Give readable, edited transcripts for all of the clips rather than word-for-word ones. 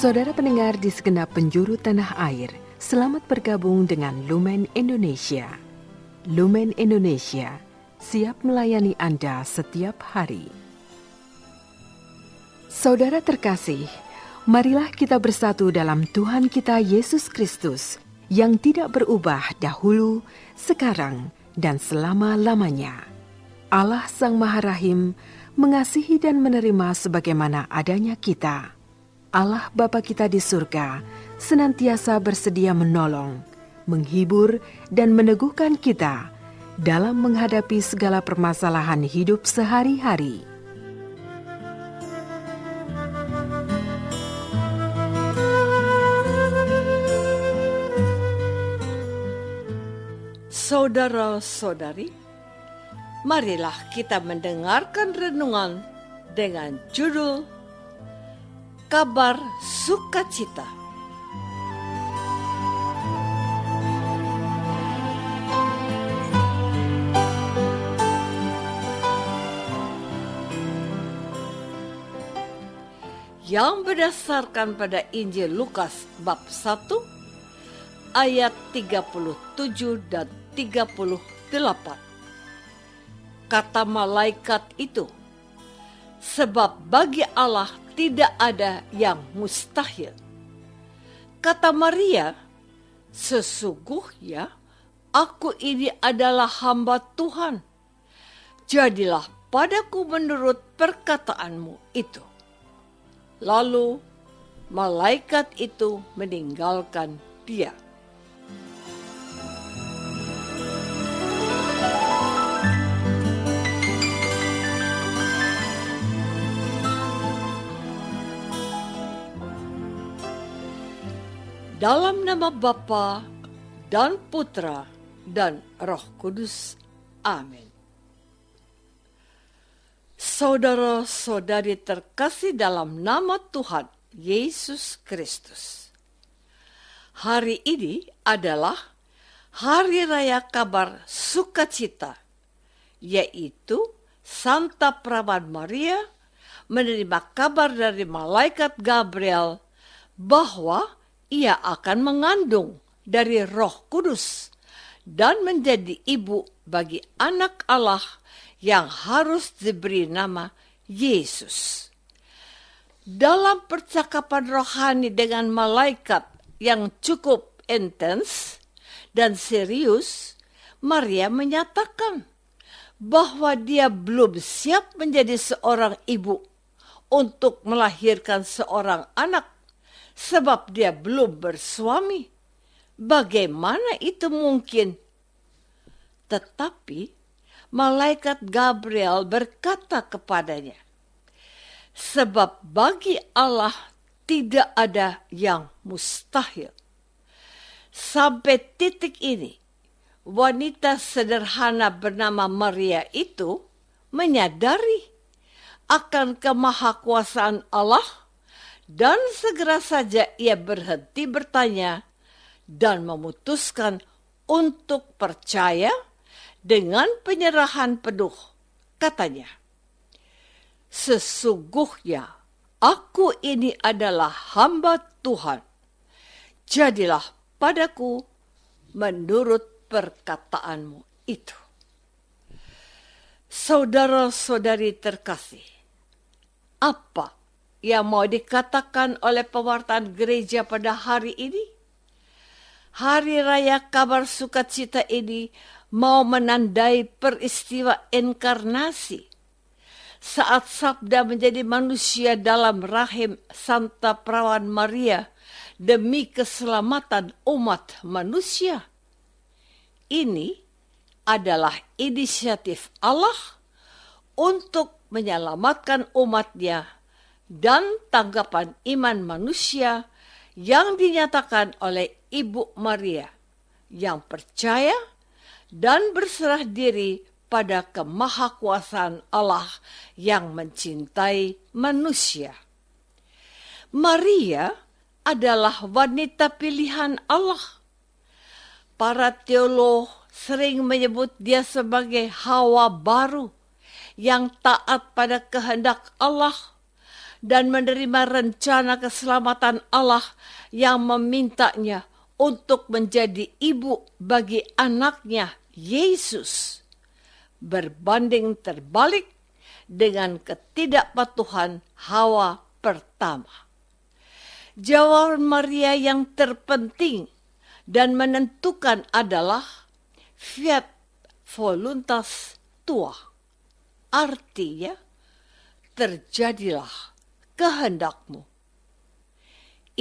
Saudara pendengar di segenap penjuru tanah air, selamat bergabung dengan Lumen Indonesia. Lumen Indonesia siap melayani Anda setiap hari. Saudara terkasih, marilah kita bersatu dalam Tuhan kita Yesus Kristus yang tidak berubah dahulu, sekarang, dan selama-lamanya. Allah Sang Maha Rahim mengasihi dan menerima sebagaimana adanya kita. Allah Bapa kita di surga senantiasa bersedia menolong, menghibur, dan meneguhkan kita dalam menghadapi segala permasalahan hidup sehari-hari. Saudara-saudari, marilah kita mendengarkan renungan dengan judul Kabar Sukacita. Yang berdasarkan pada Injil Lukas bab 1 ayat 37 dan 38. Kata malaikat itu, sebab bagi Allah tidak ada yang mustahil. Kata Maria, sesungguhnya aku ini adalah hamba Tuhan. Jadilah padaku menurut perkataanmu itu. Lalu malaikat itu meninggalkan dia. Dalam nama Bapa dan Putra dan Roh Kudus. Amin. Saudara-saudari terkasih dalam nama Tuhan Yesus Kristus. Hari ini adalah Hari Raya Kabar Sukacita, yaitu Santa Perawan Maria menerima kabar dari malaikat Gabriel bahwa ia akan mengandung dari Roh Kudus dan menjadi ibu bagi anak Allah yang harus diberi nama Yesus. Dalam percakapan rohani dengan malaikat yang cukup intens dan serius, Maria menyatakan bahwa dia belum siap menjadi seorang ibu untuk melahirkan seorang anak, sebab dia belum bersuami. Bagaimana itu mungkin? Tetapi malaikat Gabriel berkata kepadanya, sebab bagi Allah tidak ada yang mustahil. Sampai titik ini, wanita sederhana bernama Maria itu menyadari akan kemahakuasaan Allah, dan segera saja ia berhenti bertanya dan memutuskan untuk percaya dengan penyerahan penuh. Katanya, sesungguhnya aku ini adalah hamba Tuhan. Jadilah padaku menurut perkataanmu itu. Saudara-saudari terkasih, apa yang mau dikatakan oleh pewartaan gereja pada hari ini? Hari Raya Kabar Sukacita ini mau menandai peristiwa inkarnasi, saat Sabda menjadi manusia dalam rahim Santa Perawan Maria demi keselamatan umat manusia. Ini adalah inisiatif Allah untuk menyelamatkan umatnya dan tanggapan iman manusia yang dinyatakan oleh Ibu Maria yang percaya dan berserah diri pada kemahakuasaan Allah yang mencintai manusia. Maria adalah wanita pilihan Allah. Para teolog sering menyebut dia sebagai Hawa baru yang taat pada kehendak Allah dan menerima rencana keselamatan Allah yang memintanya untuk menjadi ibu bagi anaknya Yesus, berbanding terbalik dengan ketidakpatuhan Hawa pertama. Jawaban Maria yang terpenting dan menentukan adalah fiat voluntas tua. Artinya, terjadilah kehendakmu.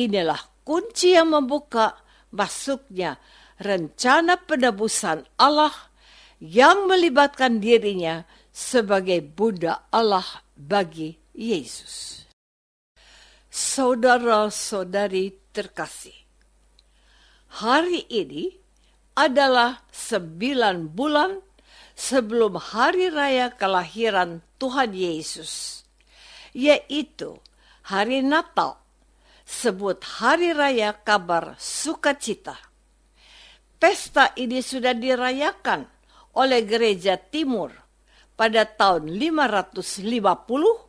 Inilah kunci yang membuka masuknya rencana penebusan Allah yang melibatkan dirinya sebagai Bunda Allah bagi Yesus. Saudara-saudari terkasih, hari ini adalah 9 bulan sebelum hari raya kelahiran Tuhan Yesus, yaitu hari Natal, sebut hari raya kabar sukacita. Pesta ini sudah dirayakan oleh Gereja Timur pada tahun 550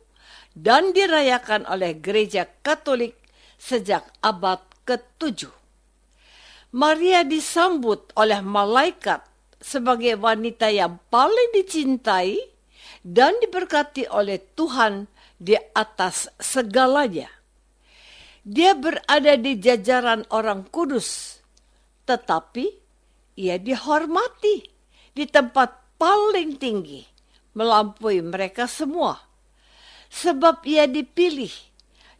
dan dirayakan oleh Gereja Katolik sejak abad ke-7. Maria disambut oleh malaikat sebagai wanita yang paling dicintai dan diberkati oleh Tuhan di atas segalanya. Dia berada di jajaran orang kudus, tetapi ia dihormati di tempat paling tinggi, melampaui mereka semua. Sebab ia dipilih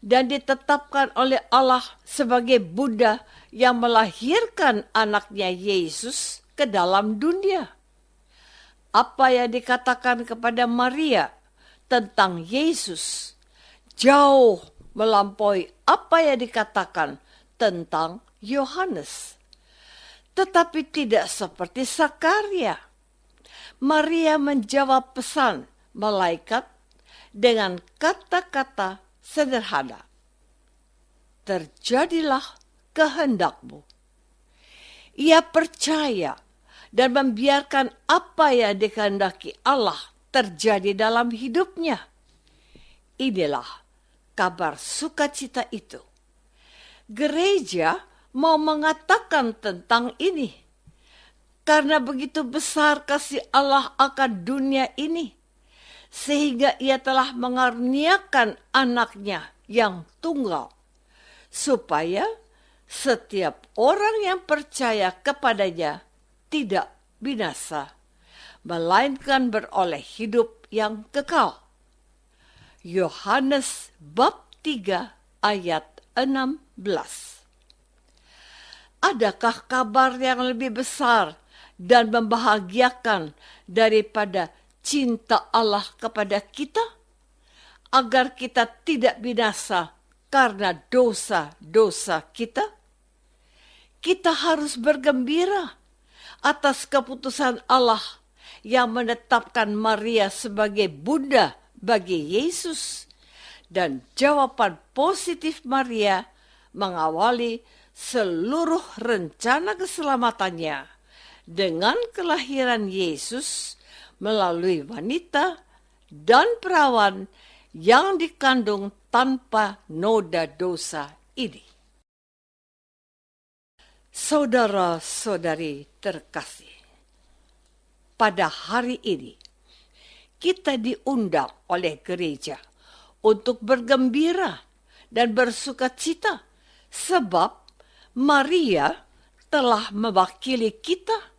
dan ditetapkan oleh Allah sebagai Bunda yang melahirkan anaknya Yesus ke dalam dunia. Apa yang dikatakan kepada Maria tentang Yesus jauh melampaui apa yang dikatakan tentang Yohanes. Tetapi tidak seperti Sakaria. Maria menjawab pesan malaikat dengan kata-kata sederhana. Terjadilah kehendakmu. Ia percaya dan membiarkan apa yang dikehendaki Allah terjadi dalam hidupnya. Inilah kabar sukacita itu. Gereja mau mengatakan tentang ini. Karena begitu besar kasih Allah akan dunia ini, sehingga ia telah mengaruniakan anaknya yang tunggal, supaya setiap orang yang percaya kepadanya tidak binasa, melainkan beroleh hidup yang kekal. Yohanes bab 3 ayat 16. Adakah kabar yang lebih besar dan membahagiakan daripada cinta Allah kepada kita, agar kita tidak binasa karena dosa-dosa kita? Kita harus bergembira atas keputusan Allah yang menetapkan Maria sebagai Bunda bagi Yesus, dan jawaban positif Maria mengawali seluruh rencana keselamatannya dengan kelahiran Yesus melalui wanita dan perawan yang dikandung tanpa noda dosa ini. Saudara-saudari terkasih, pada hari ini kita diundang oleh gereja untuk bergembira dan bersukacita sebab Maria telah mewakili kita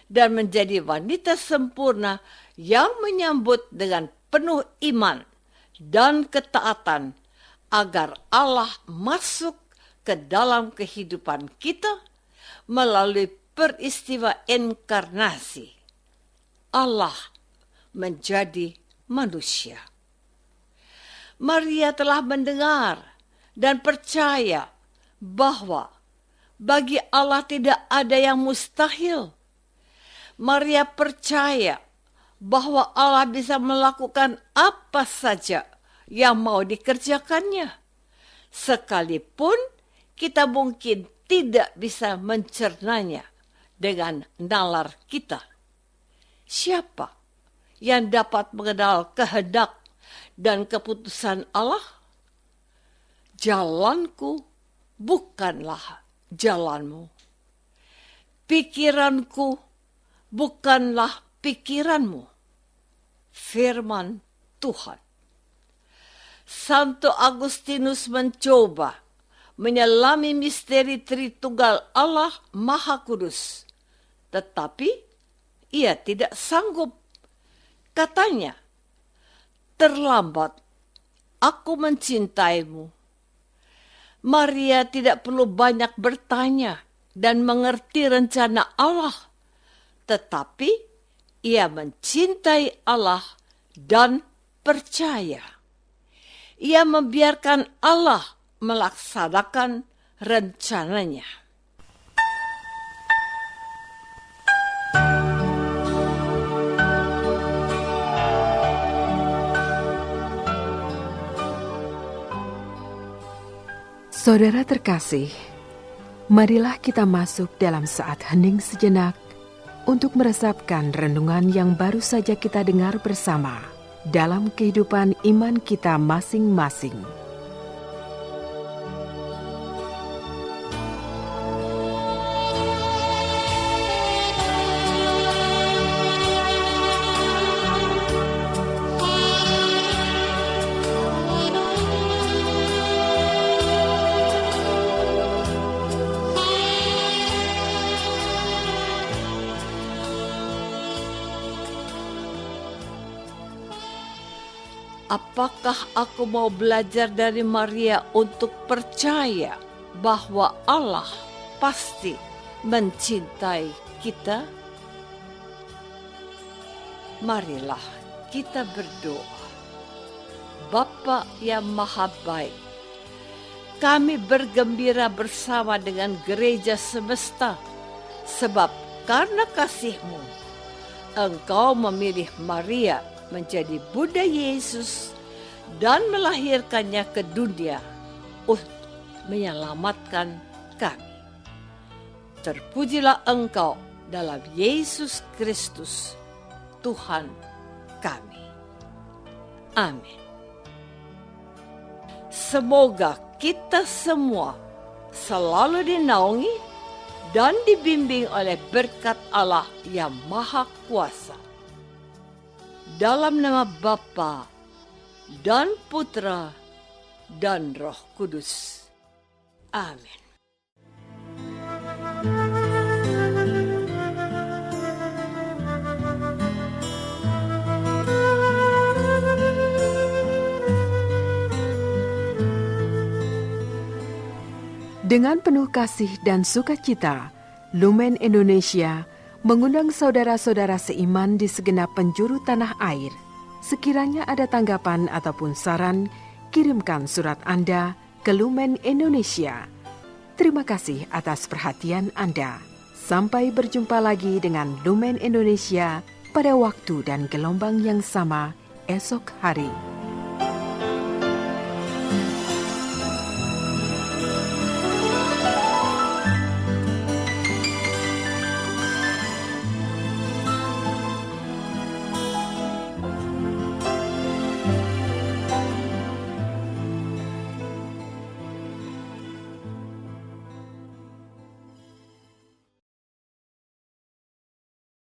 dan menjadi wanita sempurna yang menyambut dengan penuh iman dan ketaatan agar Allah masuk ke dalam kehidupan kita melalui peristiwa inkarnasi. Allah menjadi manusia. Maria telah mendengar dan percaya bahwa bagi Allah tidak ada yang mustahil. Maria percaya bahwa Allah bisa melakukan apa saja yang mau dikerjakannya, sekalipun kita mungkin tidak bisa mencernanya dengan nalar kita. Siapa yang dapat mengenal kehendak dan keputusan Allah? jalanku bukanlah jalanmu. Pikiranku bukanlah pikiranmu. Firman Tuhan. Santo Agustinus mencoba menyelami misteri Tritunggal Allah Maha Kudus. Tetapi ia tidak sanggup. Katanya, terlambat aku mencintaimu. Maria tidak perlu banyak bertanya dan mengerti rencana Allah. Tetapi ia mencintai Allah dan percaya. Ia membiarkan Allah melaksanakan rencananya. Saudara terkasih, marilah kita masuk dalam saat hening sejenak untuk meresapkan renungan yang baru saja kita dengar bersama dalam kehidupan iman kita masing-masing. Apakah aku mau belajar dari Maria untuk percaya bahwa Allah pasti mencintai kita? Marilah kita berdoa. Bapa yang Maha Baik, kami bergembira bersama dengan gereja semesta, sebab karena kasih-Mu, Engkau memilih Maria menjadi Bunda Yesus dan melahirkannya ke dunia untuk menyelamatkan kami. Terpujilah Engkau dalam Yesus Kristus, Tuhan kami. Amin. Semoga kita semua selalu dinaungi dan dibimbing oleh berkat Allah yang Maha Kuasa. Dalam nama Bapa dan Putra dan Roh Kudus. Amin. Dengan penuh kasih dan sukacita, Lumen Indonesia mengundang saudara-saudara seiman di segenap penjuru tanah air. Sekiranya ada tanggapan ataupun saran, kirimkan surat Anda ke Lumen Indonesia. Terima kasih atas perhatian Anda. Sampai berjumpa lagi dengan Lumen Indonesia pada waktu dan gelombang yang sama esok hari.